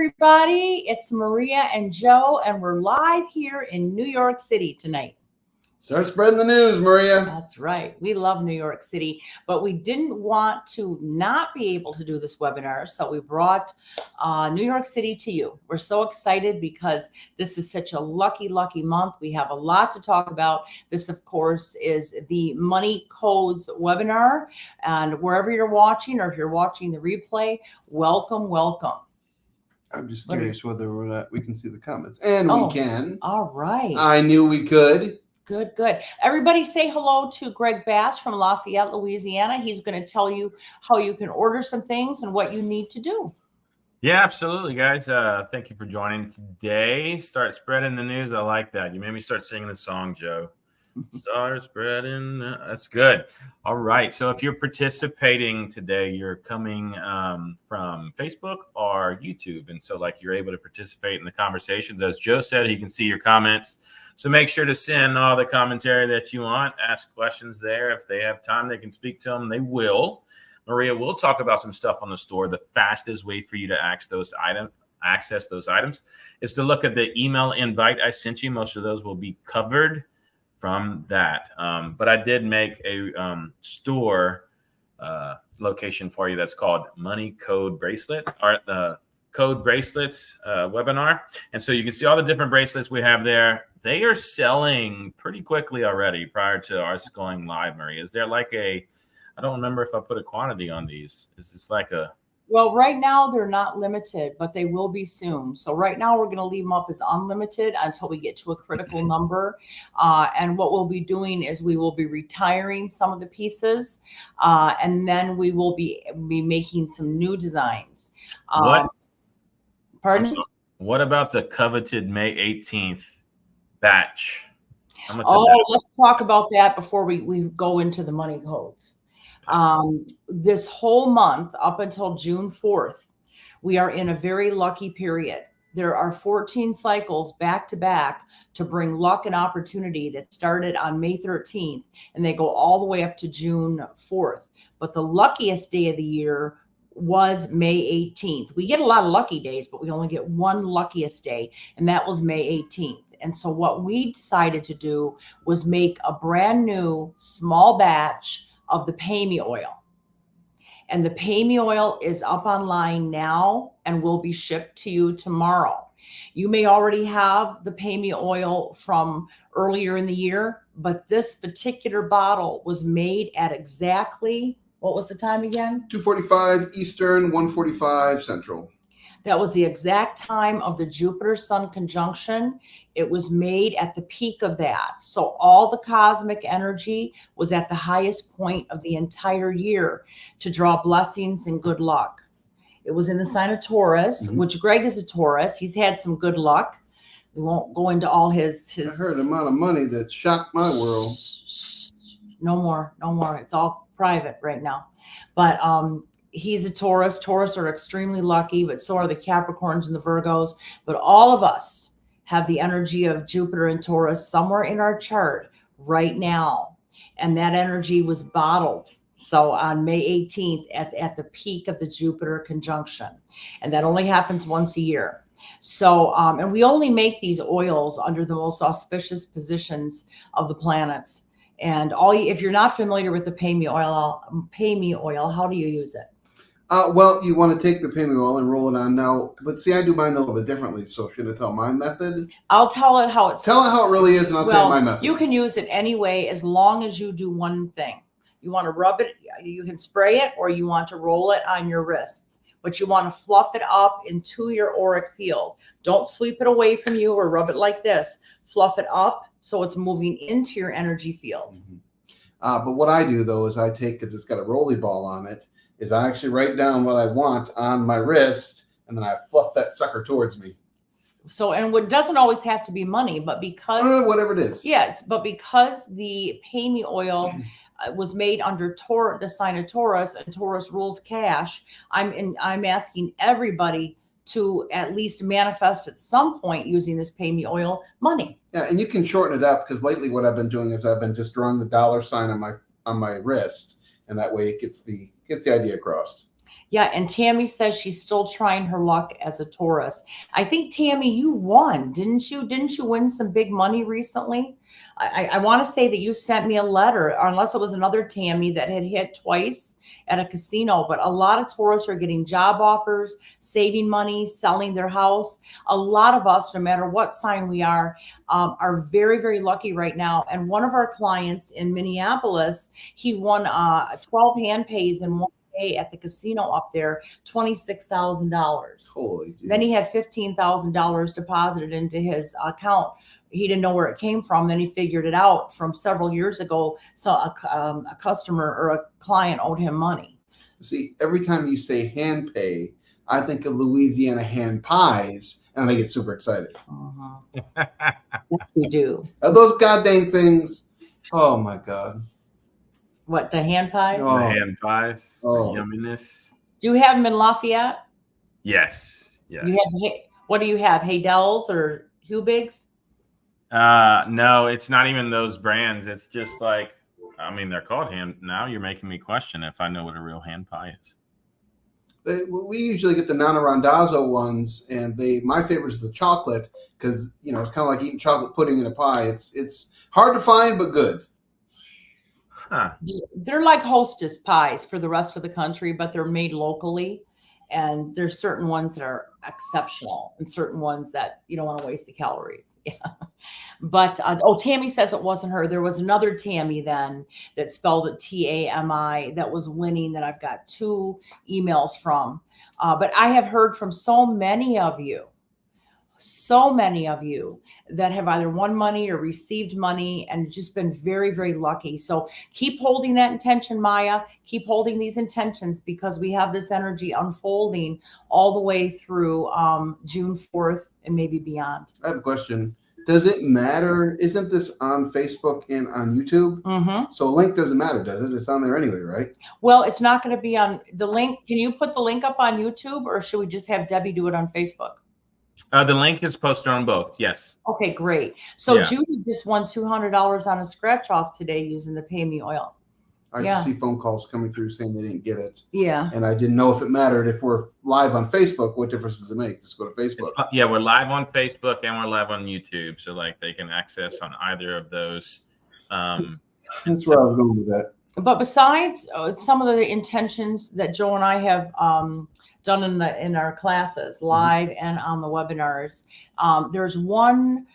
everybody. It's Maria and Joe, and we're live here in New York City tonight. Start spreading the news, Maria. That's right. We love New York City, but we didn't want to not be able to do this webinar, so we brought New York City to you. We're so excited because this is such a lucky month. We have a lot to talk about. This, of course, is the Money Codes webinar, and wherever you're watching, or if you're watching the replay, welcome. I'm just curious whether or not we can see the comments, and we can. All right. I knew we could. Good. Everybody say hello to Greg Bass from Lafayette, Louisiana. He's going to tell you how you can order some things and what you need to do. Yeah, absolutely, guys. Thank you for joining today. Start spreading the news. I like that. You made me start singing the song, Joe. Start spreading. That's good. All right. So if you're participating today, you're coming from Facebook or YouTube. And so you're able to participate in the conversations. As Joe said, he can see your comments. So make sure to send all the commentary that you want. Ask questions there. If they have time, they can speak to them. They will. Maria will talk about some stuff on the store. The fastest way for you to access those items is to look at the email invite I sent you. Most of those will be covered from that. But I did make a store location for you that's called Money Code Bracelets, or the Code Bracelets webinar. And so you can see all the different bracelets we have there. They are selling pretty quickly already prior to us going live, Maria. Is there I don't remember if I put a quantity on these. Is this Well, right now they're not limited, but they will be soon. So right now we're going to leave them up as unlimited until we get to a critical number. And what we'll be doing is we will be retiring some of the pieces, and then we will be making some new designs. What? Pardon? What about the coveted May 18th batch? How much let's talk about that before we go into the money codes. This whole month up until June 4th, we are in a very lucky period. There are 14 cycles back to back to bring luck and opportunity that started on May 13th, and they go all the way up to June 4th. But the luckiest day of the year was May 18th. We get a lot of lucky days, but we only get one luckiest day, and that was May 18th. And so what we decided to do was make a brand new small batch of the Pay Me oil. And the Pay Me oil is up online now and will be shipped to you tomorrow. You may already have the Pay Me oil from earlier in the year, but this particular bottle was made at exactly, what was the time again? 2:45 Eastern, 1:45 Central. That was the exact time of the Jupiter-Sun conjunction. It was made at the peak of that. So all the cosmic energy was at the highest point of the entire year to draw blessings and good luck. It was in the sign of Taurus, which Greg is a Taurus. He's had some good luck. We won't go into all his... I heard the amount of money that shocked my world. No more. It's all private right now. But he's a Taurus. Taurus are extremely lucky, but so are the Capricorns and the Virgos. But all of us have the energy of Jupiter and Taurus somewhere in our chart right now. And that energy was bottled. So on May 18th at the peak of the Jupiter conjunction. And that only happens once a year. So, and we only make these oils under the most auspicious positions of the planets. And if you're not familiar with the Pay Me oil, how do you use it? Well, you want to take the Pay Me oil and roll it on now. But see, I do mine a little bit differently. So should I tell my method? I'll tell it how it's... Tell it how it really is, and I'll tell you my method. You can use it anyway as long as you do one thing. You want to rub it, you can spray it, or you want to roll it on your wrists. But you want to fluff it up into your auric field. Don't sweep it away from you or rub it like this. Fluff it up so it's moving into your energy field. But what I do, though, is I take, because it's got a rolly ball on it, is I actually write down what I want on my wrist, and then I fluff that sucker towards me. So, and what doesn't always have to be money, but because... whatever it is. Yes, but because the Pay Me oil was made under the sign of Taurus, and Taurus rules cash, I'm asking everybody to at least manifest at some point using this Pay Me oil money. Yeah, and you can shorten it up, because lately what I've been doing is I've been just drawing the dollar sign on my wrist, and that way it gets the idea across. Yeah, and Tammy says she's still trying her luck as a Taurus. I think Tammy, you won, didn't you? Didn't you win some big money recently? I want to say that you sent me a letter, or unless it was another Tammy that had hit twice at a casino. But a lot of Taurus are getting job offers, saving money, selling their house. A lot of us, no matter what sign we are very, very lucky right now. And one of our clients in Minneapolis, he won 12 hand pays in one day at the casino up there, $26,000. Holy geez. Then he had $15,000 deposited into his account. He didn't know where it came from. Then he figured it out from several years ago. So a customer or a client owed him money. See, every time you say hand pay, I think of Louisiana hand pies, and I get super excited. You do. Are those goddamn things? Oh my God. What, the hand pies? Oh. The hand pies, Oh. yumminess. Do you have them in Lafayette? Yes. Yes. You have, what do you have? Haydell's or Hubigs? No, it's not even those brands. It's just like, I mean, they're called hand. Now you're making me question if I know what a real hand pie is. We usually get the Nana Randazzo ones, and my favorite is the chocolate because it's kind of like eating chocolate pudding in a pie. It's hard to find but good. Huh. They're like Hostess pies for the rest of the country, but they're made locally. And there's certain ones that are exceptional and certain ones that you don't want to waste the calories. Yeah. But, Tammy says it wasn't her. There was another Tammy then that spelled it Tami that was winning that I've got 2 emails from. But I have heard from so many of you that have either won money or received money and just been very, very lucky. So keep holding that intention, Maya. Keep holding these intentions because we have this energy unfolding all the way through June 4th and maybe beyond. I have a question. Does it matter? Isn't this on Facebook and on YouTube? Mm-hmm. So a link doesn't matter, does it? It's on there anyway, right? Well, it's not going to be on the link. Can you put the link up on YouTube or should we just have Debbie do it on Facebook? The link is posted on both. Yes. Okay, great. So Yeah. Judy just won $200 on a scratch off today using the Pay Me oil. I just see phone calls coming through saying they didn't get it. Yeah. And I didn't know if it mattered if we're live on Facebook. What difference does it make? Just go to Facebook. We're live on Facebook and we're live on YouTube. So like they can access on either of those. That's where I was going with that. But besides some of the intentions that Joe and I have done in our classes, live and on the webinars, there's one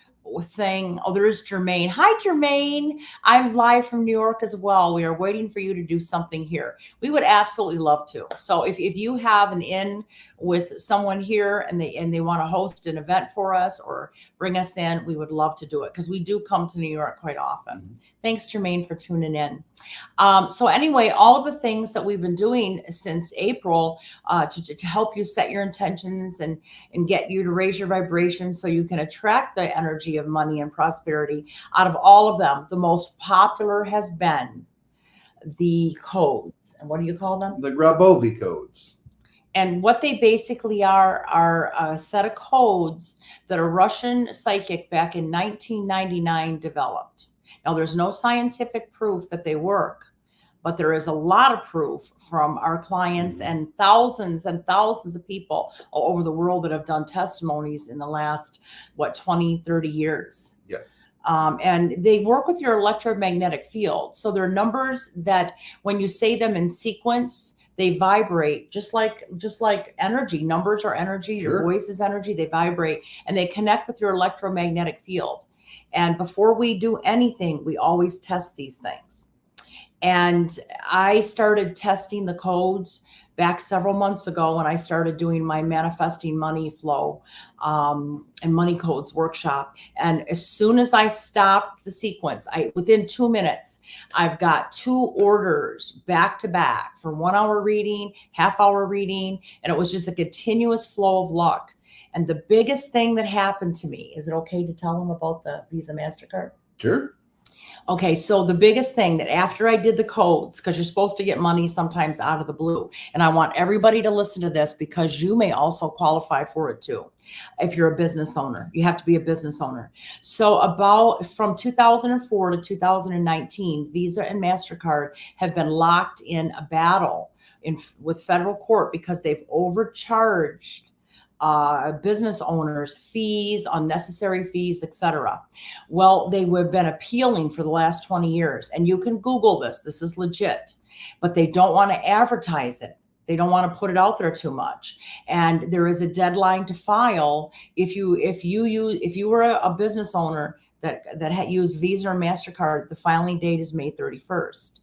thing. There is Jermaine. Hi, Jermaine. I'm live from New York as well. We are waiting for you to do something here. We would absolutely love to. So if you have an in with someone here and they want to host an event for us or bring us in, we would love to do it because we do come to New York quite often. Thanks, Jermaine, for tuning in. So anyway, all of the things that we've been doing since April to help you set your intentions and get you to raise your vibration so you can attract the energy of money and prosperity. Out of all of them, the most popular has been the codes. And what do you call them? The Grabovi Codes. And what they basically are a set of codes that a Russian psychic back in 1999 developed. Now, there's no scientific proof that they work, but there is a lot of proof from our clients and thousands of people all over the world that have done testimonies in the last, 20, 30 years. Yes. And they work with your electromagnetic field. So they're numbers that when you say them in sequence, they vibrate just like energy. Numbers are energy. Sure. Your voice is energy. They vibrate and they connect with your electromagnetic field. And before we do anything, we always test these things. And I started testing the codes back several months ago when I started doing my manifesting money flow and money codes workshop. And as soon as I stopped the sequence, within 2 minutes, I've got 2 orders back to back for 1 hour reading, half-hour reading, and it was just a continuous flow of luck. And the biggest thing that happened to me, is it okay to tell them about the Visa MasterCard? Sure. Okay, so the biggest thing that after I did the codes, because you're supposed to get money sometimes out of the blue, and I want everybody to listen to this because you may also qualify for it too. If you're a business owner, you have to be a business owner. So from 2004 to 2019, Visa and MasterCard have been locked in a battle with federal court because they've overcharged business owners fees, unnecessary fees, etc. Well, they have been appealing for the last 20 years, and you can Google this. This is legit, but they don't want to advertise it. They don't want to put it out there too much. And there is a deadline to file. If you were a business owner that had used Visa or MasterCard, the filing date is May 31st.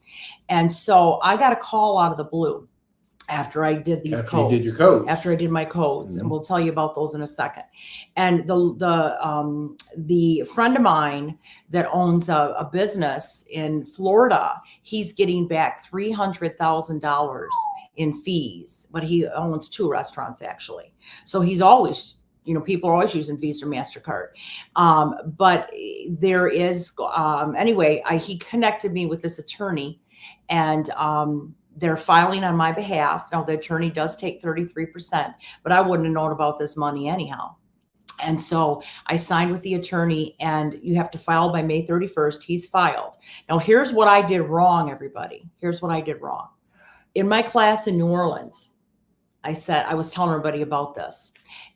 And so I got a call out of the blue after I did these codes. You did your codes. After I did my codes, and we'll tell you about those in a second. And the friend of mine that owns a business in Florida, he's getting back $300,000 in fees, but he owns 2 restaurants actually. So he's always, people are always using Visa or MasterCard. But there is, anyway, he connected me with this attorney, and they're filing on my behalf. Now, the attorney does take 33%, but I wouldn't have known about this money anyhow. And so I signed with the attorney, and you have to file by May 31st. He's filed. Now, here's what I did wrong, everybody. Here's what I did wrong. In my class in New Orleans, I was telling everybody about this.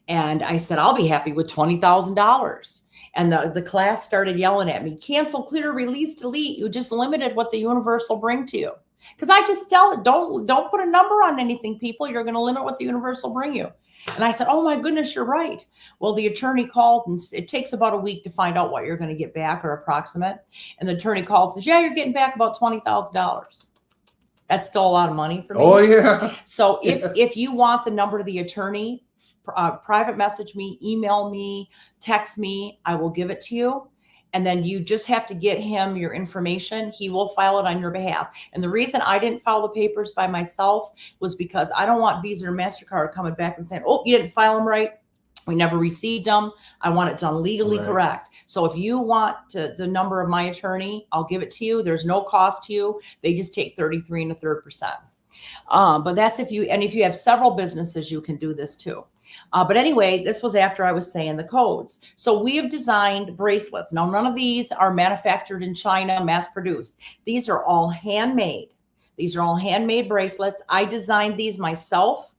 And I said, I'll be happy with $20,000. And the class started yelling at me, cancel, clear, release, delete. You just limited what the universe will bring to you. Because I just tell it, don't put a number on anything, people. You're going to limit what the universe will bring you. And I said, oh my goodness, you're right. Well, the attorney called, and it takes about a week to find out what you're going to get back or approximate. And the attorney called and says, yeah, you're getting back about $20,000. That's still a lot of money for me. Oh, yeah. So if you want the number to the attorney, private message me, email me, text me. I will give it to you. And then you just have to get him your information. He will file it on your behalf. And the reason I didn't file the papers by myself was because I don't want Visa or MasterCard coming back and saying, oh, you didn't file them right. We never received them. I want it done legally correct. So if you want the number of my attorney, I'll give it to you. There's no cost to you. They just take 33 1/3%. But that's if you have several businesses, you can do this too. But anyway, this was after I was saying the codes. So we have designed bracelets. Now, none of these are manufactured in China, mass produced. These are all handmade. These are all handmade bracelets. I designed these myself,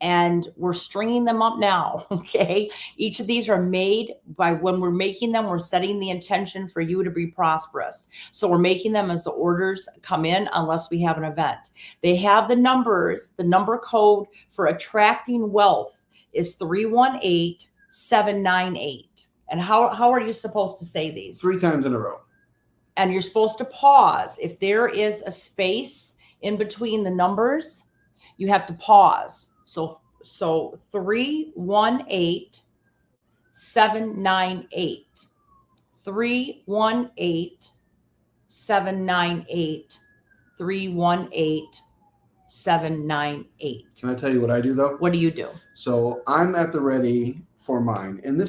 and we're stringing them up now. Okay. Each of these are made when we're making them, we're setting the intention for you to be prosperous. So we're making them as the orders come in, unless we have an event. They have the numbers. The number code for attracting wealth is 318798. And how are you supposed to say these? 3 times in a row. And you're supposed to pause. If there is a space in between the numbers, you have to pause. So 318798. 318798. 318798. Can I tell you what I do though? What do you do? So I'm at the ready for mine. And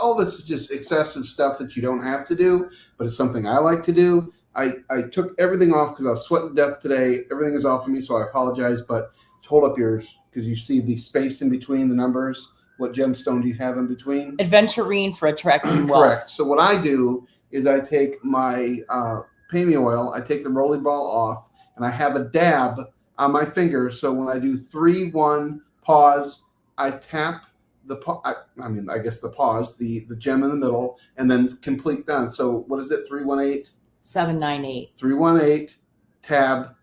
all this is just excessive stuff that you don't have to do, but it's something I like to do. I took everything off because I was sweating to death today. Everything is off of me, so I apologize, but hold up yours because you see the space in between the numbers. What gemstone do you have in between? Adventurine for attracting wealth. Correct. So what I do is I take my pay me oil, I take the rolling ball off, and I have a dab on my fingers. So when I do 3, 1, pause, I tap the pause, the gem in the middle, and then complete done. So what is it? 318? 798. 318, tab,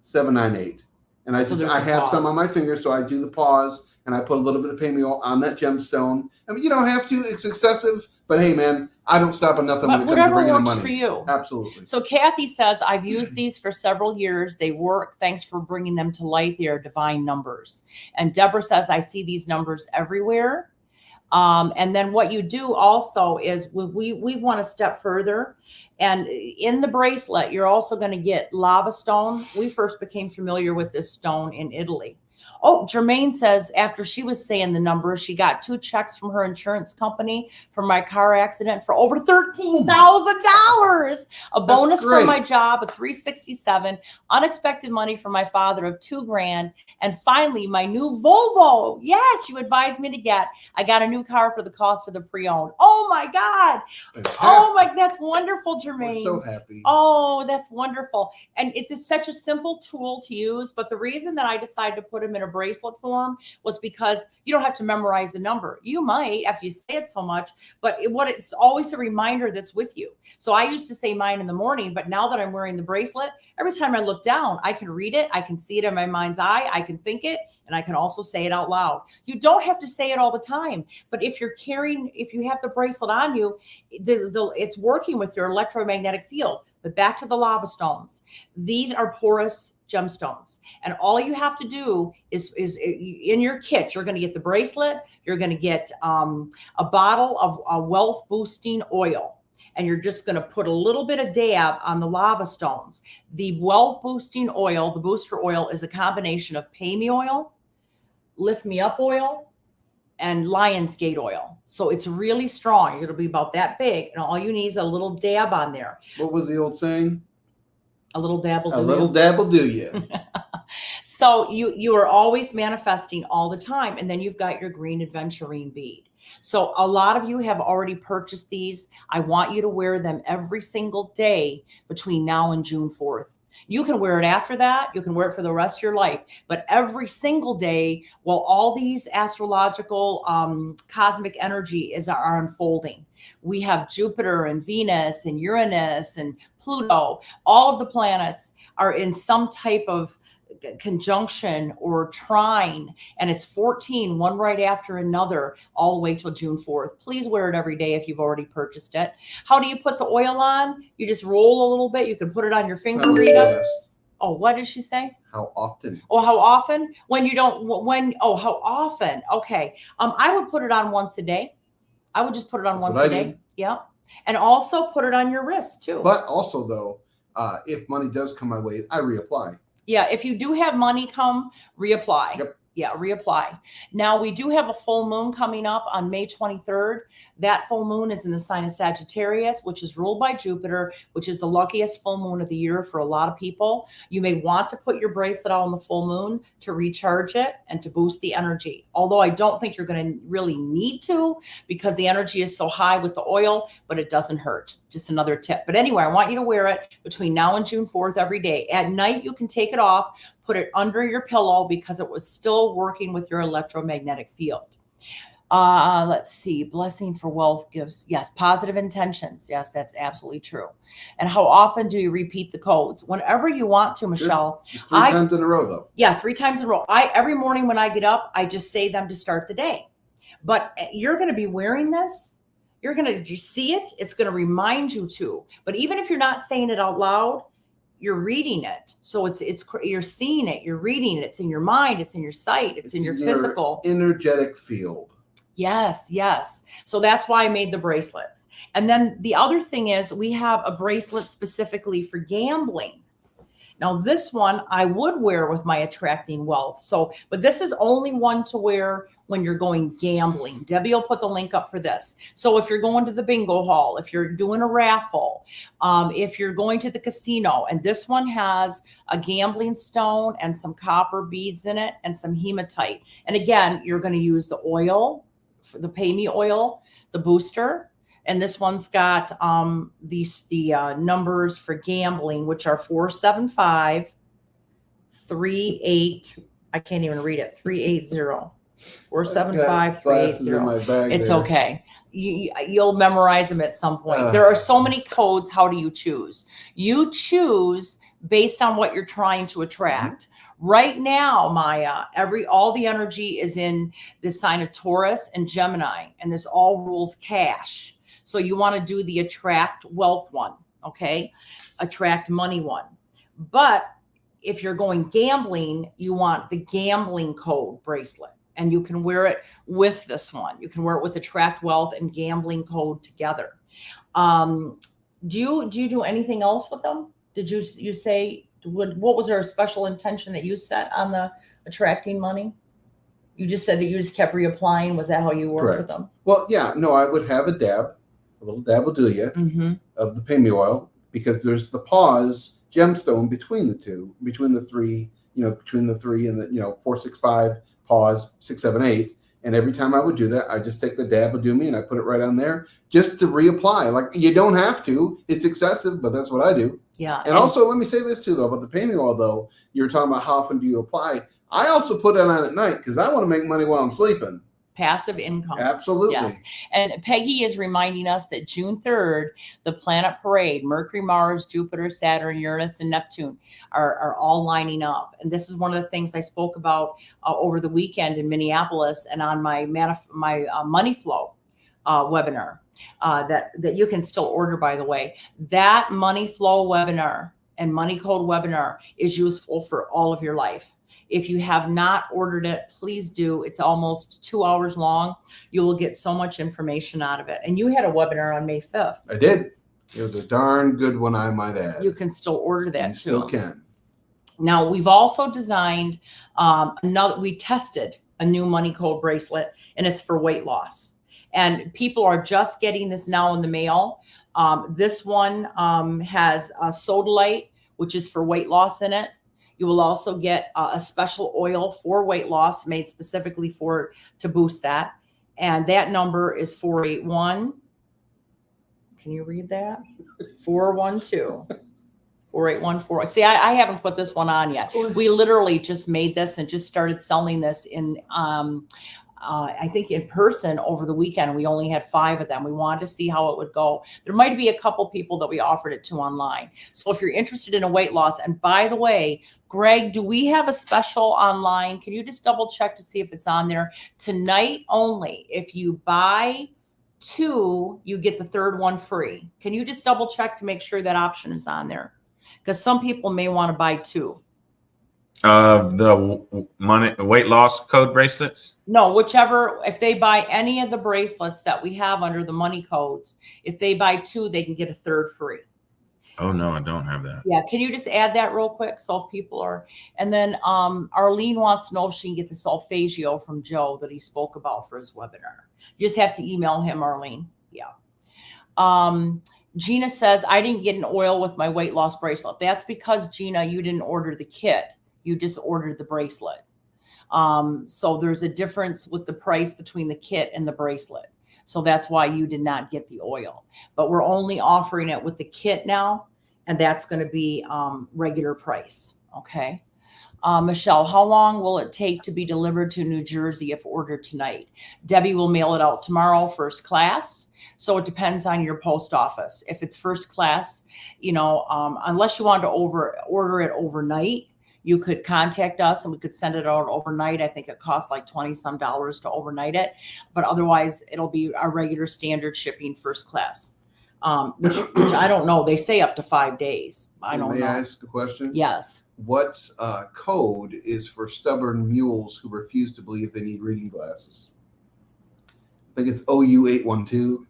798. And I have some on my fingers, so I do the pause, and I put a little bit of pay me oil on that gemstone. I mean, you don't have to. It's excessive. But hey, man, I don't stop at nothing when it comes to bringing in money. Whatever works for you. Absolutely. So Kathy says, I've used these for several years. They work. Thanks for bringing them to light. They are divine numbers. And Deborah says, I see these numbers everywhere. And then what you do also is we've went a step further. And in the bracelet, you're also going to get lava stone. We first became familiar with this stone in Italy. Oh, Jermaine says after she was saying the numbers, she got 2 checks from her insurance company for my car accident for over $13,000. A bonus from my job of $367, unexpected money from my father of $2,000, and finally my new Volvo. Yes, you advised me to get. I got a new car for the cost of the pre-owned. Oh my God. Fantastic. Oh my, that's wonderful, Jermaine. We're so happy. Oh, that's wonderful. And it is such a simple tool to use. But the reason that I decided to put them in a bracelet form was because you don't have to memorize the number. You might after you say it so much, but it's always a reminder that's with you. So I used to say mine in the morning, but now that I'm wearing the bracelet, every time I look down, I can read it. I can see it in my mind's eye. I can think it. And I can also say it out loud. You don't have to say it all the time, but if you have the bracelet on you, it's working with your electromagnetic field. But back to the lava stones. These are porous gemstones. And all you have to do is in your kit, you're going to get the bracelet. You're going to get a bottle of wealth boosting oil. And you're just going to put a little bit of dab on the lava stones. The wealth boosting oil, the booster oil, is a combination of pay me oil, lift me up oil, and lion's gate oil. So it's really strong. It'll be about that big. And all you need is a little dab on there. What was the old saying? A little dab will do you. A little dab will do you. So you are always manifesting all the time. And then you've got your green aventurine bead. So a lot of you have already purchased these. I want you to wear them every single day between now and June 4th. You can wear it after that. You can wear it for the rest of your life. But every single day, while all these astrological cosmic energy are unfolding, we have Jupiter and Venus and Uranus and Pluto. All of the planets are in some type of conjunction or trine, and it's 14, one right after another, all the way till June 4th. Please wear it every day if you've already purchased it. How do you put the oil on? You just roll a little bit. You can put it on your finger, Rita. Oh, what did she say? How often? Oh, how often? How often? Okay. I would put it on once a day. I would just put it on once a day. Yeah. And also put it on your wrist too. But also though, if money does come my way, I reapply. Yeah, if you do have money come, reapply. Yep. Yeah, reapply. Now, we do have a full moon coming up on May 23rd. That full moon is in the sign of Sagittarius, which is ruled by Jupiter, which is the luckiest full moon of the year for a lot of people. You may want to put your bracelet on the full moon to recharge it and to boost the energy. Although I don't think you're going to really need to, because the energy is so high with the oil, but it doesn't hurt. Just another tip. But anyway, I want you to wear it between now and June 4th every day. At night, you can take it off, put it under your pillow because it was still working with your electromagnetic field. Let's see. Blessing for wealth gives. Yes. Positive intentions. Yes, that's absolutely true. And how often do you repeat the codes? Whenever you want to, Michelle. Just 3 times in a row, though. Yeah, 3 times in a row. Every morning when I get up, I just say them to start the day. But you're going to be wearing this. You're going to just see it. It's going to remind you to. But even if you're not saying it out loud, you're reading it. So you're seeing it. You're reading it. It's in your mind. It's in your sight. It's in your physical. Energetic field. Yes, yes. So that's why I made the bracelets. And then the other thing is we have a bracelet specifically for gambling. Now this one I would wear with my attracting wealth. So, but this is only one to wear when you're going gambling. Debbie will put the link up for this. So if you're going to the bingo hall, if you're doing a raffle, if you're going to the casino, and this one has a gambling stone and some copper beads in it and some hematite. And again, you're going to use the oil, the pay me oil, the booster. And this one's got the numbers for gambling, which are 475 38. I can't even read it. 380. 475 380. It's okay. You'll memorize them at some point. There are so many codes. How do you choose? You choose based on what you're trying to attract. Right now, Maya, all the energy is in the sign of Taurus and Gemini, and this all rules cash. So you want to do the attract wealth one, okay? Attract money one. But if you're going gambling, you want the gambling code bracelet, and you can wear it with this one. You can wear it with attract wealth and gambling code together. Do you do anything else with them? Did you say, what was there a special intention that you set on the attracting money? You just said that you just kept reapplying. Was that how you worked with them? Well, yeah, no, I would have a little dab will do you of the pay me oil, because there's the pause gemstone between the two, between the three, between the three and the, 4, 6, 5, pause, 6, 7, 8. And every time I would do that, I just take the dab of me and I put it right on there just to reapply. Like, you don't have to. It's excessive, but that's what I do. Yeah. And also, let me say this too, though, about the pay me oil, though. You were talking about how often do you apply. I also put it on at night because I want to make money while I'm sleeping. Passive income. Absolutely. Yes. And Peggy is reminding us that June 3rd, the planet parade, Mercury, Mars, Jupiter, Saturn, Uranus, and Neptune are all lining up. And this is one of the things I spoke about over the weekend in Minneapolis and on my Money Flow webinar that you can still order, by the way. That Money Flow webinar and Money Code webinar is useful for all of your life. If you have not ordered it, please do. It's almost 2 hours long. You will get so much information out of it. And you had a webinar on May 5th. I did. It was a darn good one, I might add. You can still order that you too. Still can. Now, we've also designed we tested a new Money Code bracelet, and it's for weight loss. And people are just getting this now in the mail. This one has a sodalite, which is for weight loss in it. You will also get a special oil for weight loss made specifically to boost that. And that number is 481. Can you read that? 412. 4814. See, I haven't put this one on yet. We literally just made this and just started selling this in, I think in person over the weekend. We only had 5 of them. We wanted to see how it would go. There might be a couple people that we offered it to online. So if you're interested in a weight loss, and by the way, Greg, do we have a special online? Can you just double check to see if it's on there? Tonight only, if you buy 2, you get the 3rd one free. Can you just double check to make sure that option is on there? Because some people may want to buy 2. The weight loss code bracelets? No, whichever. If they buy any of the bracelets that we have under the Money Codes, if they buy 2, they can get a 3rd free. Oh, no, I don't have that. Yeah. Can you just add that real quick? So if people are, and then Arlene wants to know if she can get the solfeggio from Joe that he spoke about for his webinar. You just have to email him, Arlene. Yeah. Gina says, I didn't get an oil with my weight loss bracelet. That's because, Gina, you didn't order the kit. You just ordered the bracelet. So there's a difference with the price between the kit and the bracelet. So that's why you did not get the oil. But we're only offering it with the kit now, and that's going to be regular price. Okay. Michelle, how long will it take to be delivered to New Jersey if ordered tonight? Debbie will mail it out tomorrow, first class. So it depends on your post office. If it's first class, unless you want to order it overnight, you could contact us and we could send it out overnight. I think it costs like $20-some to overnight it, but otherwise it'll be our regular standard shipping first class, which I don't know. They say up to 5 days. I don't know. May I ask a question? Yes. What code is for stubborn mules who refuse to believe they need reading glasses? I think it's OU812.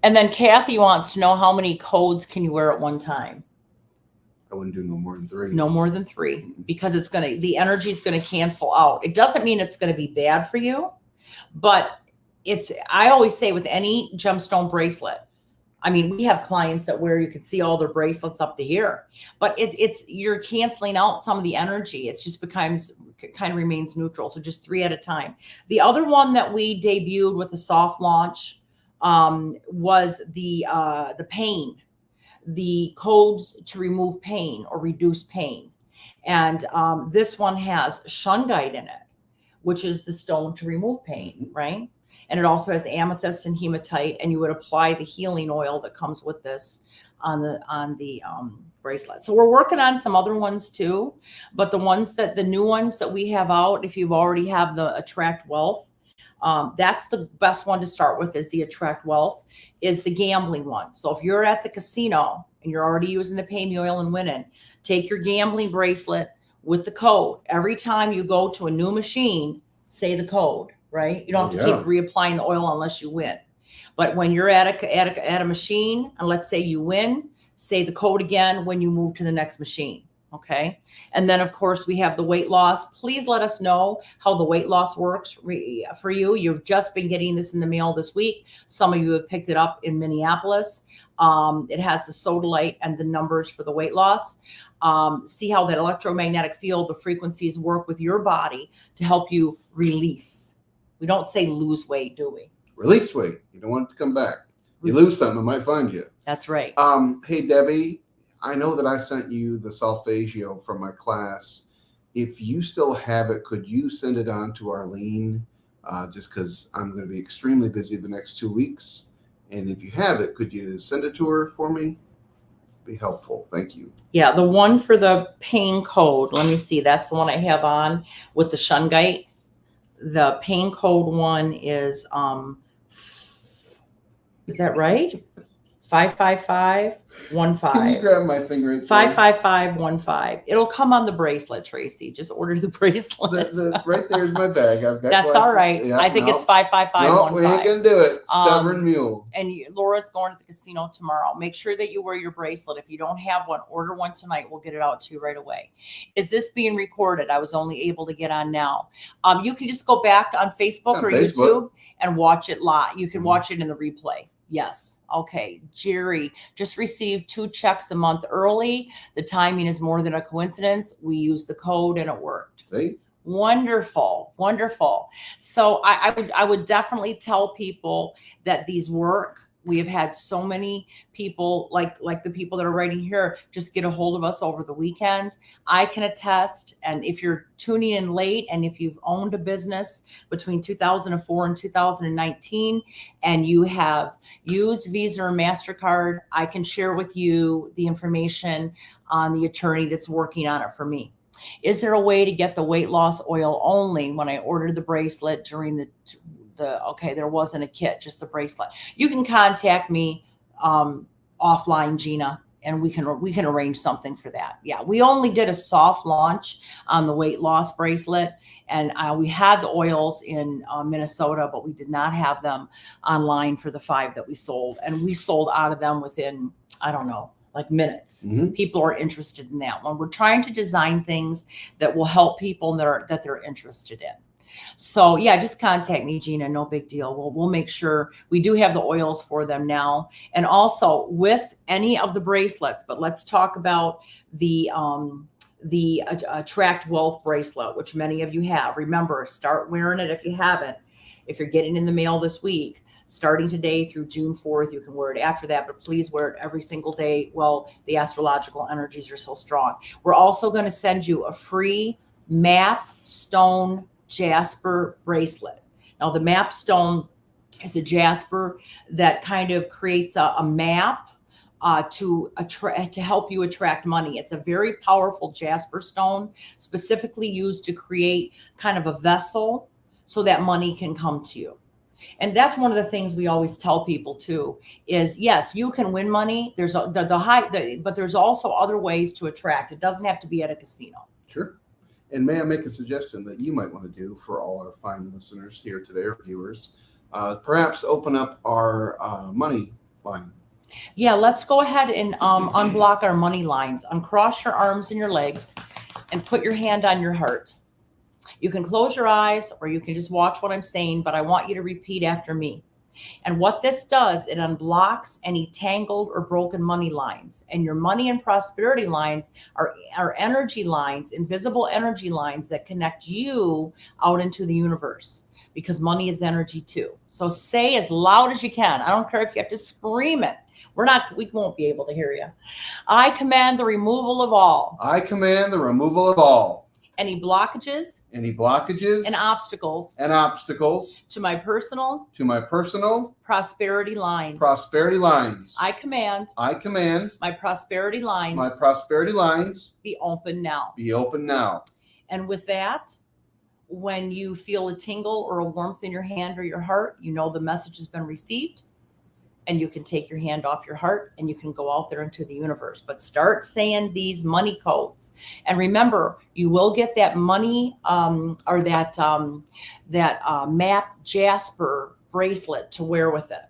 And then Kathy wants to know how many codes can you wear at one time? I wouldn't do no more than 3. No more than 3, because the energy is going to cancel out. It doesn't mean it's going to be bad for you, but I always say with any gemstone bracelet, I mean, we have clients that you can see all their bracelets up to here, but you're canceling out some of the energy. It just kind of remains neutral. So just 3 at a time. The other one that we debuted with a soft launch was the pain. The codes to remove pain or reduce pain. And this one has shungite in it, which is the stone to remove pain, right? And it also has amethyst and hematite, and you would apply the healing oil that comes with this on the bracelet. So we're working on some other ones too, but the new ones that we have out, if you've already have the Attract Wealth, that's the best one to start with, is the Attract Wealth, is the gambling one. So if you're at the casino and you're already using the Pay Me Oil and winning, take your gambling bracelet with the code. Every time you go to a new machine, say the code, right? You don't have to keep reapplying the oil unless you win. But when you're at a machine, and let's say you win, say the code again when you move to the next machine. Okay. And then, of course, we have the weight loss. Please let us know how the weight loss works for you. You've just been getting this in the mail this week. Some of you have picked it up in Minneapolis. It has the sodalite and the numbers for the weight loss. See how that electromagnetic field, the frequencies work with your body to help you release. We don't say lose weight, do we? Release weight. You don't want it to come back. You lose something, it might find you. That's right. Hey, Debbie, I know that I sent you the solfeggio from my class. If you still have it, could you send it on to Arlene? Just because I'm going to be extremely busy the next 2 weeks. And if you have it, could you send it to her for me? Be helpful. Thank you. Yeah, the one for the pain code. Let me see. That's the one I have on with the shungite. The pain code one is that right? 55515. Can you grab my finger? 55515. It'll come on the bracelet, Tracy. Just order the bracelet. Right there's my bag. I've got That's glasses. all right. Yeah, I think it's No, 55515. we ain't gonna do it. Stubborn mule. And Laura's going to the casino tomorrow. Make sure that you wear your bracelet. If you don't have one, order one tonight. We'll get it out to you right away. Is this being recorded? I was only able to get on now. You can just go back on Facebook or YouTube and watch it live. You can watch it in the replay. Yes. Okay. Jerry just received 2 checks a month early. The timing is more than a coincidence. We used the code and it worked. See? Wonderful. Wonderful. So I would definitely tell people that these work. We have had so many people like the people that are writing here, just get a hold of us over the weekend. I can attest. And if you're tuning in late and if you've owned a business between 2004 and 2019 and you have used Visa or MasterCard, I can share with you the information on the attorney that's working on it for me. Is there a way to get the weight loss oil only when I ordered the bracelet during okay, there wasn't a kit, just the bracelet. You can contact me offline, Gina, and we can arrange something for that. Yeah, we only did a soft launch on the weight loss bracelet, and we had the oils in Minnesota, but we did not have them online for the 5 that we sold, and we sold out of them within, I don't know, like minutes. People are interested in that one. We're trying to design things that will help people that they're interested in. So yeah, just contact me, Gina. No big deal. We'll make sure we do have the oils for them now, and also with any of the bracelets. But let's talk about the Attract Wealth bracelet, which many of you have. Remember, start wearing it if you haven't. If you're getting in the mail this week, starting today through June 4th, you can wear it after that, but please wear it every single day. Well, the astrological energies are so strong. We're also going to send you a free map stone jasper bracelet. Now, the map stone is a jasper that kind of creates a map to help you attract money. It's a very powerful jasper stone, specifically used to create kind of a vessel so that money can come to you. And that's one of the things we always tell people too, is yes, you can win money. There's but there's also other ways to attract. It doesn't have to be at a casino. Sure. And may I make a suggestion that you might want to do for all our fine listeners here today, or viewers? Perhaps open up our money line. Yeah, let's go ahead and unblock our money lines. Uncross your arms and your legs and put your hand on your heart. You can close your eyes or you can just watch what I'm saying, but I want you to repeat after me. And what this does, it unblocks any tangled or broken money lines. And your money and prosperity lines are energy lines, invisible energy lines that connect you out into the universe, because money is energy too. So say as loud as you can. I don't care if you have to scream it. We won't be able to hear you. I command the removal of all. I command the removal of all. Any blockages. Any blockages. And obstacles. And obstacles. To my personal. To my personal. Prosperity lines. Prosperity lines. I command. I command. My prosperity lines. My prosperity lines. Be open now. Be open now. And with that, when you feel a tingle or a warmth in your hand or your heart, you know the message has been received. And you can take your hand off your heart and you can go out there into the universe. But start saying these money codes. And remember, you will get that money or that map jasper bracelet to wear with it.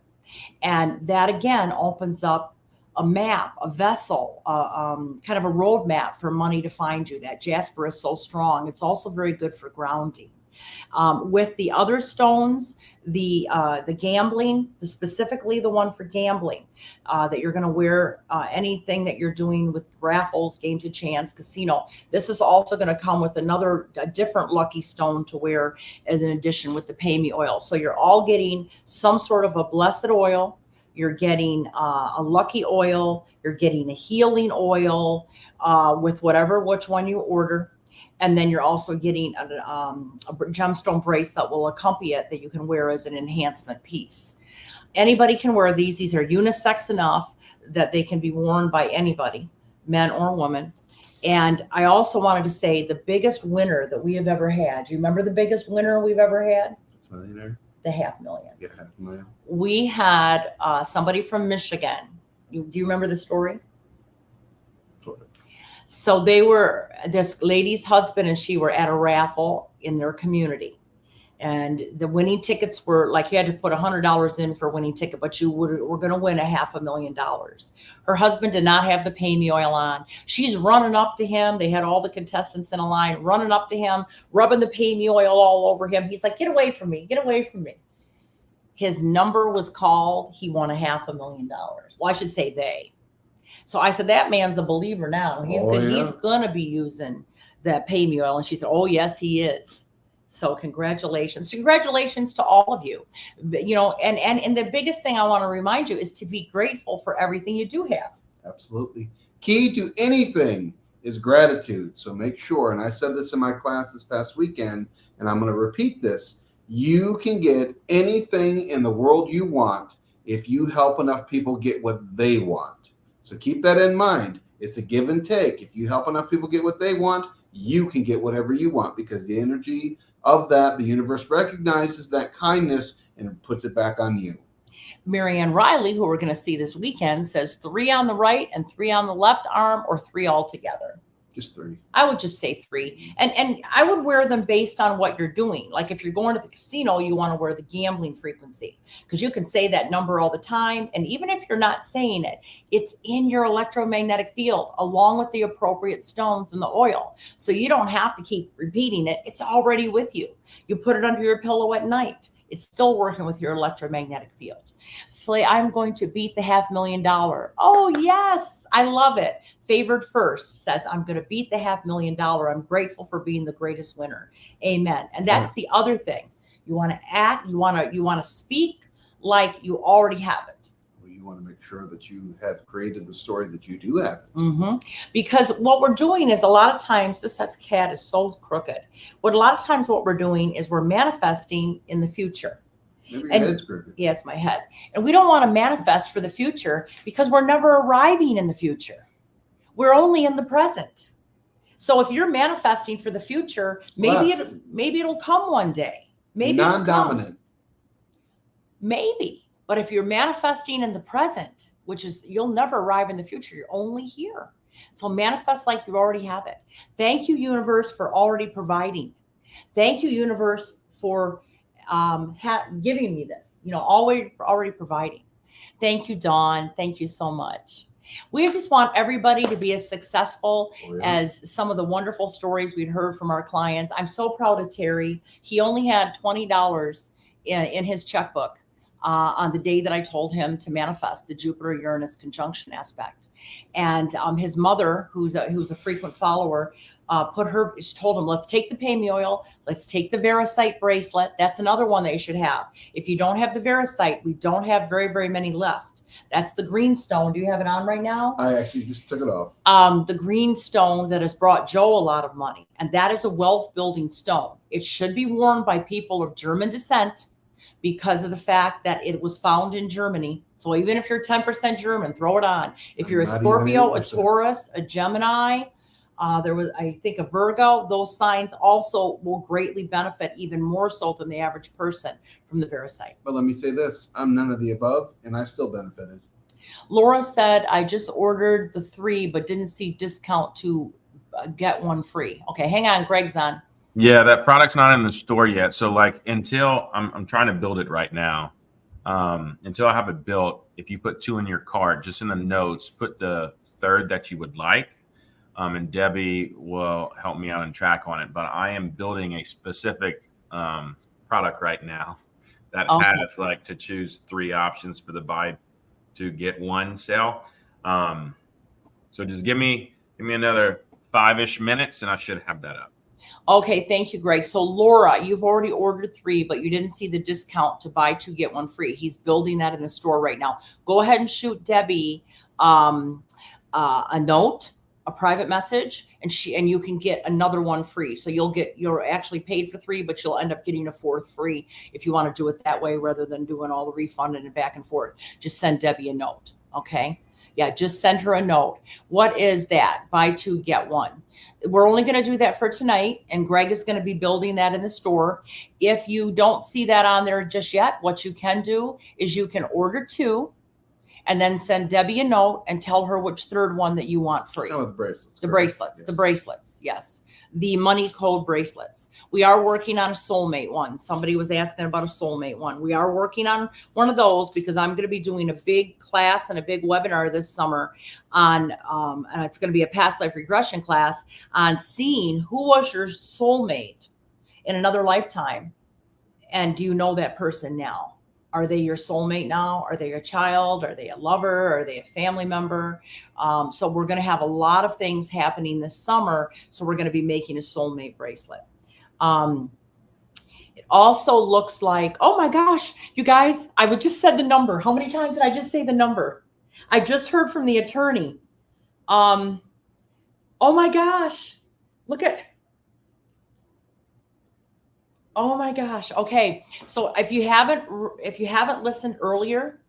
And that again opens up a map, a vessel, kind of a roadmap for money to find you. That jasper is so strong. It's also very good for grounding. With the other stones, the gambling, specifically the one for gambling, that you're going to wear, anything that you're doing with raffles, games of chance, casino. This is also going to come with a different lucky stone to wear as an addition with the Pay Me oil. So you're all getting some sort of a blessed oil. You're getting a lucky oil. You're getting a healing oil with which one you order. And then you're also getting a gemstone bracelet that will accompany it that you can wear as an enhancement piece. Anybody can wear these. These are unisex enough that they can be worn by anybody, men or women. And I also wanted to say the biggest winner that we have ever had. Do you remember the biggest winner we've ever had? Millionaire. The $500,000. Yeah, $500,000. We had somebody from Michigan. Do you remember the story? Sort of. So this lady's husband and she were at a raffle in their community. And the winning tickets were like, you had to put $100 in for a winning ticket, but you were going to win $500,000. Her husband did not have the Pay Me oil on. She's running up to him. They had all the contestants in a line running up to him, rubbing the Pay Me oil all over him. He's like, get away from me. Get away from me. His number was called. He won $500,000. Well, I should say they. So I said, that man's a believer now. He's going to be using that Pay Me oil. And she said, oh, yes, he is. So congratulations. Congratulations to all of you. You know, and the biggest thing I want to remind you is to be grateful for everything you do have. Absolutely. Key to anything is gratitude. So make sure, and I said this in my class this past weekend, and I'm going to repeat this. You can get anything in the world you want if you help enough people get what they want. So keep that in mind. It's a give and take. If you help enough people get what they want, you can get whatever you want, because the energy of that, the universe recognizes that kindness and puts it back on you. Marianne Riley, who we're going to see this weekend, says 3 on the right and 3 on the left arm, or 3 altogether. Just 3. I would just say 3. And I would wear them based on what you're doing. Like if you're going to the casino, you want to wear the gambling frequency, because you can say that number all the time. And even if you're not saying it, it's in your electromagnetic field along with the appropriate stones and the oil. So you don't have to keep repeating it. It's already with you. You put it under your pillow at night. It's still working with your electromagnetic field. I'm going to beat the $500,000. Oh, yes. I love it. Favored First says, I'm going to beat the $500,000. I'm grateful for being the greatest winner. Amen. And that's the other thing. You want to act, you want to speak like you already have it. You want to make sure that you have created the story that you do have. Mm-hmm. Because what we're doing is a lot of times, this cat is so crooked. A lot of times what we're doing is we're manifesting in the future. Maybe your head's crooked. Yeah, it's my head. And we don't want to manifest for the future because we're never arriving in the future. We're only in the present. So if you're manifesting for the future, maybe it'll come one day. Maybe non-dominant. Maybe. But if you're manifesting in the present, which is you'll never arrive in the future, you're only here. So manifest like you already have it. Thank you, universe, for already providing. Thank you, universe, for giving me this, already providing. Thank you, Dawn. Thank you so much. We just want everybody to be as successful as some of the wonderful stories we'd heard from our clients. I'm so proud of Terry. He only had $20 in his checkbook on the day that I told him to manifest the Jupiter-Uranus conjunction aspect. And his mother, who's a frequent follower, she told him, let's take the Pay Me oil. Let's take the Veracite bracelet. That's another one that you should have. If you don't have the Veracite, we don't have very, very many left. That's the green stone. Do you have it on right now? I actually just took it off. The green stone that has brought Joe a lot of money. And that is a wealth building stone. It should be worn by people of German descent because of the fact that it was found in Germany. So even if you're 10% German, throw it on. If you're a Scorpio, a Taurus, a Gemini, there was, I think, a Virgo, those signs also will greatly benefit even more so than the average person from the Veracite. But let me say this, I'm none of the above, and I still benefited. Laura said, I just ordered the 3, but didn't see discount to get 1 free. Okay, hang on, Greg's on. Yeah, that product's not in the store yet. So until I'm trying to build it right now. until I have it built. If you put 2 in your cart, just in the notes, put the third that you would like. And Debbie will help me out and track on it. But I am building a specific product right now that has like to choose 3 options for the buy to get 1 sale. So just give me another 5-ish minutes and I should have that up. Okay, thank you, Greg. So Laura, you've already ordered 3, but you didn't see the discount to buy 2, get 1 free. He's building that in the store right now. Go ahead and shoot Debbie a note, a private message, and you can get another 1 free. So you're actually paid for 3, but you'll end up getting a 4th free if you want to do it that way rather than doing all the refund and back and forth. Just send Debbie a note. Okay. Yeah, just send her a note. What is that? Buy 2, get 1. We're only going to do that for tonight, and Greg is going to be building that in the store. If you don't see that on there just yet, what you can do is you can order 2 and then send Debbie a note and tell her which 3rd one that you want free. Oh, the bracelets. The bracelets, yes. The bracelets, yes. The money code bracelets. We are working on a soulmate one. Somebody was asking about a soulmate one. We are working on one of those because I'm going to be doing a big class and a big webinar this summer on, and it's going to be a past life regression class on seeing who was your soulmate in another lifetime. And do you know that person now? Are they your soulmate now? Are they a child? Are they a lover? Are they a family member? So we're going to have a lot of things happening this summer. So we're going to be making a soulmate bracelet. It also looks like, oh my gosh, you guys, I just said the number. How many times did I just say the number? I just heard from the attorney. Oh my gosh, look at, oh my gosh. Okay. So if you haven't listened earlier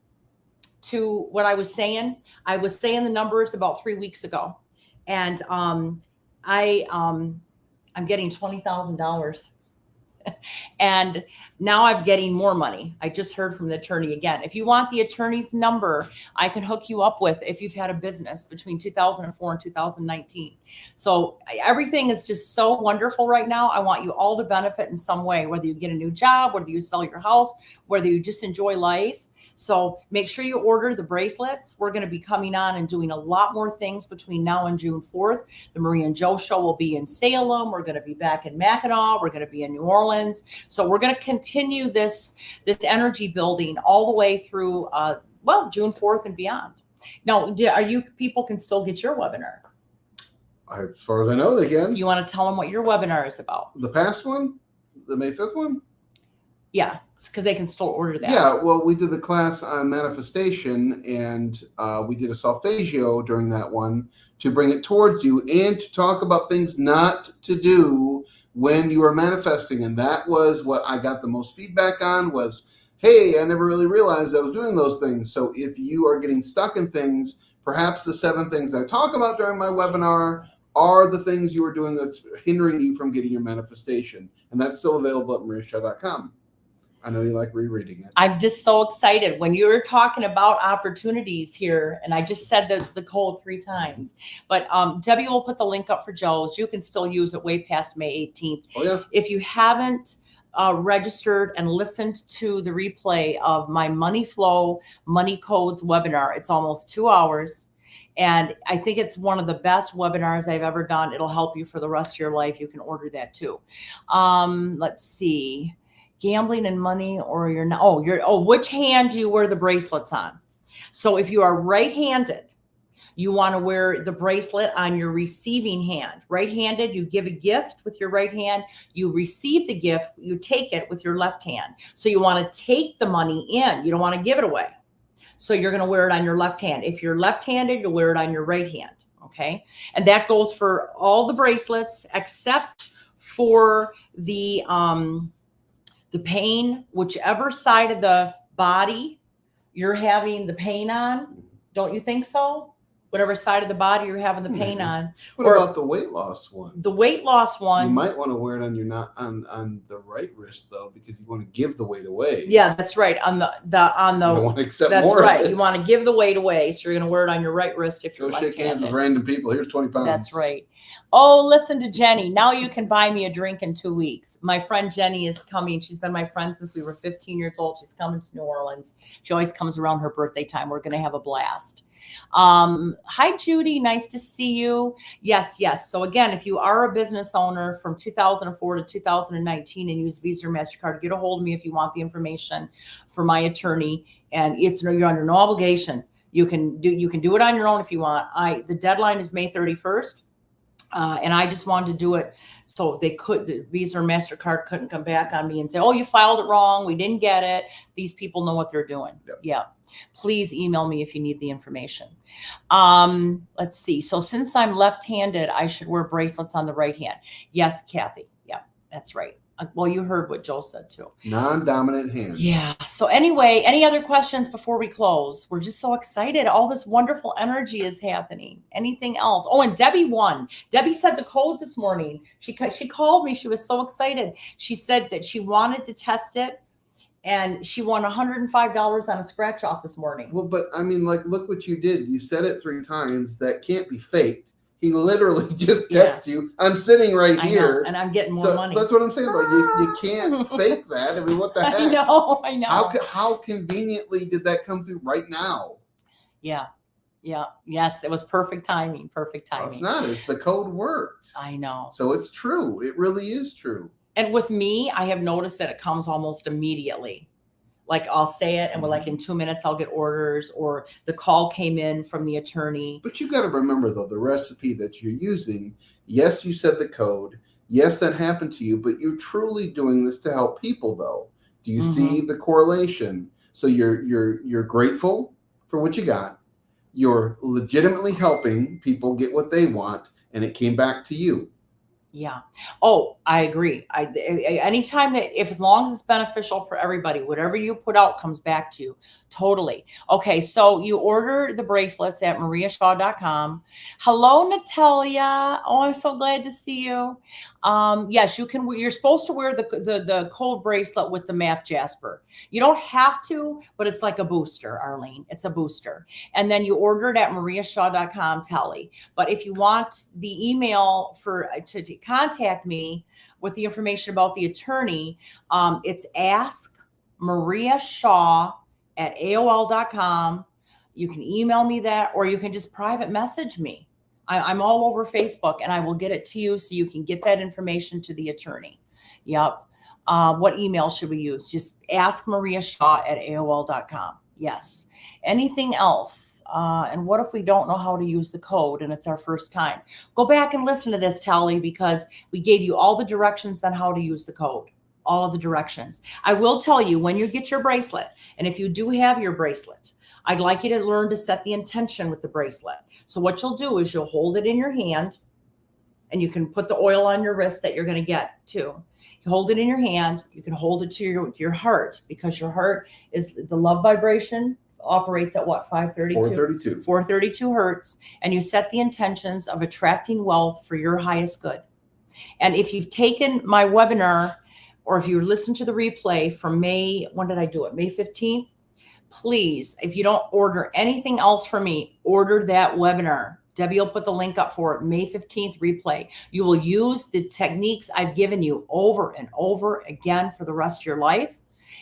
to what I was saying the numbers about 3 weeks ago, and I'm getting $20,000 and now I'm getting more money. I just heard from the attorney again. If you want the attorney's number, I can hook you up with if you've had a business between 2004 and 2019. So everything is just so wonderful right now. I want you all to benefit in some way, whether you get a new job, whether you sell your house, whether you just enjoy life. So make sure you order the bracelets. We're going to be coming on and doing a lot more things between now and June 4th. The Marie and Joe show will be in Salem. We're going to be back in Mackinac. We're going to be in New Orleans. So we're going to continue this energy building all the way through, June 4th and beyond. Now, people can still get your webinar? As far as I know, they can. You want to tell them what your webinar is about? The past one? The May 5th one? Yeah, because they can still order that. Yeah, well, we did the class on manifestation, and we did a solfeggio during that one to bring it towards you and to talk about things not to do when you are manifesting. And that was what I got the most feedback on was, hey, I never really realized I was doing those things. So if you are getting stuck in things, perhaps the 7 things I talk about during my webinar are the things you are doing that's hindering you from getting your manifestation. And that's still available at mariashaw.com. I know you like rereading it. I'm just so excited when you were talking about opportunities here, and I just said the code 3 times. But Debbie will put the link up for Joe's. You can still use it way past May 18th. Oh, yeah. If you haven't registered and listened to the replay of my Money Flow Money Codes webinar, it's almost 2 hours. And I think it's one of the best webinars I've ever done. It'll help you for the rest of your life. You can order that too. Let's see. Gambling and money, or you're not, which hand do you wear the bracelets on? So if you are right-handed, you want to wear the bracelet on your receiving hand. Right-handed, you give a gift with your right hand, you receive the gift, you take it with your left hand. So you want to take the money in, you don't want to give it away. So you're going to wear it on your left hand. If you're left-handed, you'll wear it on your right hand. Okay. And that goes for all the bracelets except for the pain, whichever side of the body you're having the pain on. Don't you think so? whatever side of the body you're having the pain on. What about the weight loss one? The weight loss one. You might want to wear it on your on the right wrist though, because you want to give the weight away. Yeah, that's right. On the You don't want to accept that's more. right. Of You want to give the weight away, so you're going to wear it on your right wrist if you're Go shake hands with left-handed. random people. Here's 20 pounds. That's right. Oh, listen to Jenny. Now you can buy me a drink in 2 weeks. My friend Jenny is coming. She's been my friend since we were 15 years old. She's coming to New Orleans. She always comes around her birthday time. We're going to have a blast. Hi, Judy. Nice to see you. Yes, yes. So again, if you are a business owner from 2004 to 2019 and use Visa or MasterCard, get a hold of me if you want the information for my attorney. And you're under no obligation. You can do it on your own if you want. The deadline is May 31st. And I just wanted to do it so the Visa or MasterCard couldn't come back on me and say, oh, you filed it wrong. We didn't get it. These people know what they're doing. Yep. Yeah. Please email me if you need the information. Let's see. So since I'm left-handed, I should wear bracelets on the right hand. Yes, Kathy. Yeah, that's right. Well, you heard what Joe said too. Non-dominant hand. Yeah. So anyway, any other questions before we close? We're just so excited. All this wonderful energy is happening. Anything else? Oh, and Debbie won. Debbie said the codes this morning. She called me. She was so excited. She said that she wanted to test it, and she won $105 on a scratch off this morning. Well, but I mean, like, look what you did. You said it 3 times. That can't be faked. He literally just texted you. I'm sitting right here, and I'm getting more money. That's what I'm saying. Like, you can't fake that. I mean, what the heck? I know. How conveniently did that come through right now? Yeah. Yes, it was perfect timing. Perfect timing. Well, it's not. It's the code worked. I know. So it's true. It really is true. And with me, I have noticed that it comes almost immediately. Like I'll say it and we're like in 2 minutes, I'll get orders, or the call came in from the attorney. But you got to remember though, the recipe that you're using, yes, you said the code. Yes, that happened to you, but you're truly doing this to help people though. Do you see the correlation? So you're grateful for what you got. You're legitimately helping people get what they want, and it came back to you. Yeah. Oh, I agree. Anytime as long as it's beneficial for everybody, whatever you put out comes back to you. Totally. Okay. So you order the bracelets at mariashaw.com. Hello, Natalia. Oh, I'm so glad to see you. Yes, you can. You're supposed to wear the code bracelet with the map Jasper. You don't have to, but it's like a booster, Arlene. It's a booster. And then you order it at mariashaw.com, Telly. But if you want the email to contact me with the information about the attorney, it's askmariashaw@aol.com. You can email me that, or you can just private message me. I'm all over Facebook, and I will get it to you so you can get that information to the attorney. Yep. What email should we use? Just askmariashaw@aol.com. Yes. Anything else? And what if we don't know how to use the code and it's our first time? Go back and listen to this, Tally, because we gave you all the directions on how to use the code. All of the directions. I will tell you when you get your bracelet, and if you do have your bracelet, I'd like you to learn to set the intention with the bracelet. So what you'll do is you'll hold it in your hand, and you can put the oil on your wrist that you're going to get too. You hold it in your hand. You can hold it to your heart, because your heart is the love vibration. Operates at what, 532? 432 hertz. And you set the intentions of attracting wealth for your highest good. And if you've taken my webinar, or if you listen to the replay from when did I do it? May 15th. Please, if you don't order anything else from me, order that webinar. Debbie will put the link up for it. May 15th replay. You will use the techniques I've given you over and over again for the rest of your life.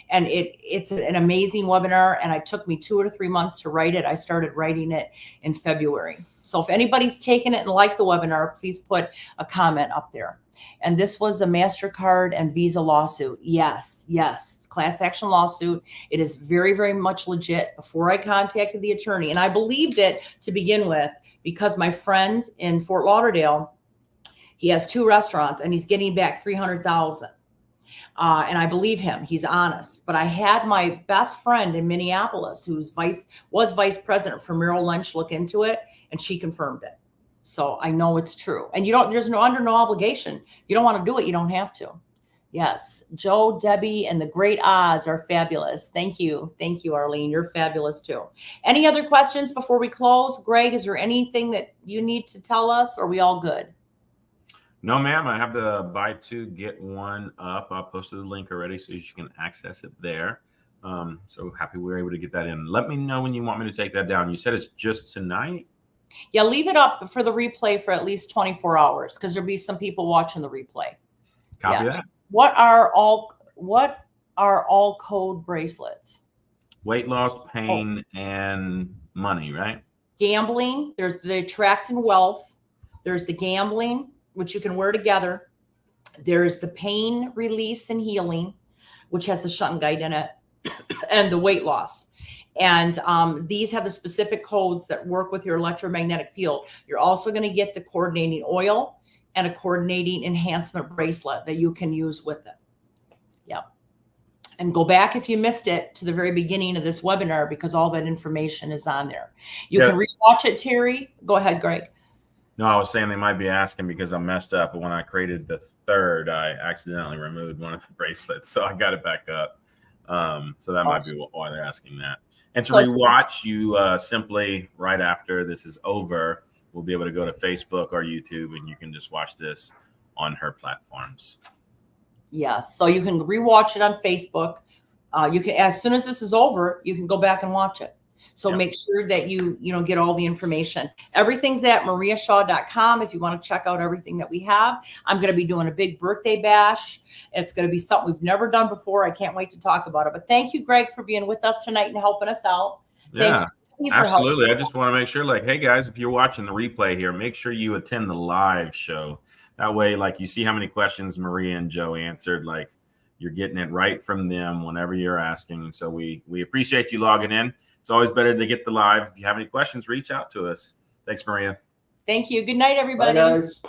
And it's an amazing webinar, and it took me 2 to 3 months to write it. I started writing it in February. So if anybody's taken it and liked the webinar, please put a comment up there. And this was a MasterCard and Visa lawsuit. Yes, class action lawsuit. It is very, very much legit. Before I contacted the attorney, and I believed it to begin with, because my friend in Fort Lauderdale, he has 2 restaurants and he's getting back $300,000. And I believe him. He's honest. But I had my best friend in Minneapolis, who was vice president for Merrill Lynch, look into it, and she confirmed it. So I know it's true. And there's under no obligation. You don't want to do it, you don't have to. Yes. Joe, Debbie, and the great Oz are fabulous. Thank you. Thank you, Arlene. You're fabulous too. Any other questions before we close? Greg, is there anything that you need to tell us? Or are we all good? No, ma'am. I have the buy two, get one up. I posted the link already so you can access it there. So happy we were able to get that in. Let me know when you want me to take that down. You said it's just tonight? Yeah, leave it up for the replay for at least 24 hours because there'll be some people watching the replay. Copy that. What are all code bracelets? Weight loss, pain, and money, right? Gambling. There's the attract and wealth. There's the gambling, which you can wear together. There's the pain release and healing, which has the shunt guide in it, and the weight loss. And these have the specific codes that work with your electromagnetic field. You're also going to get the coordinating oil and a coordinating enhancement bracelet that you can use with it. Yep. And go back if you missed it to the very beginning of this webinar because all that information is on there. You can rewatch it, Terry. Go ahead, Greg. No, I was saying they might be asking because I messed up. But when I created the third, I accidentally removed one of the bracelets. So I got it back up. So that might be why they're asking that. And to rewatch, you simply right after this is over, we'll be able to go to Facebook or YouTube and you can just watch this on her platforms. Yes. So you can rewatch it on Facebook. You can, as soon as this is over, you can go back and watch it. So make sure that you get all the information. Everything's at mariashaw.com if you want to check out everything that we have. I'm going to be doing a big birthday bash. It's going to be something we've never done before. I can't wait to talk about it. But thank you, Greg, for being with us tonight and helping us out. Yeah, absolutely. I just want to make sure, like, hey, guys, if you're watching the replay here, make sure you attend the live show. That way, like, you see how many questions Maria and Joe answered. Like, you're getting it right from them whenever you're asking. So we appreciate you logging in. It's always better to get the live. If you have any questions, reach out to us. Thanks, Maria. Thank you. Good night, everybody. Bye, guys.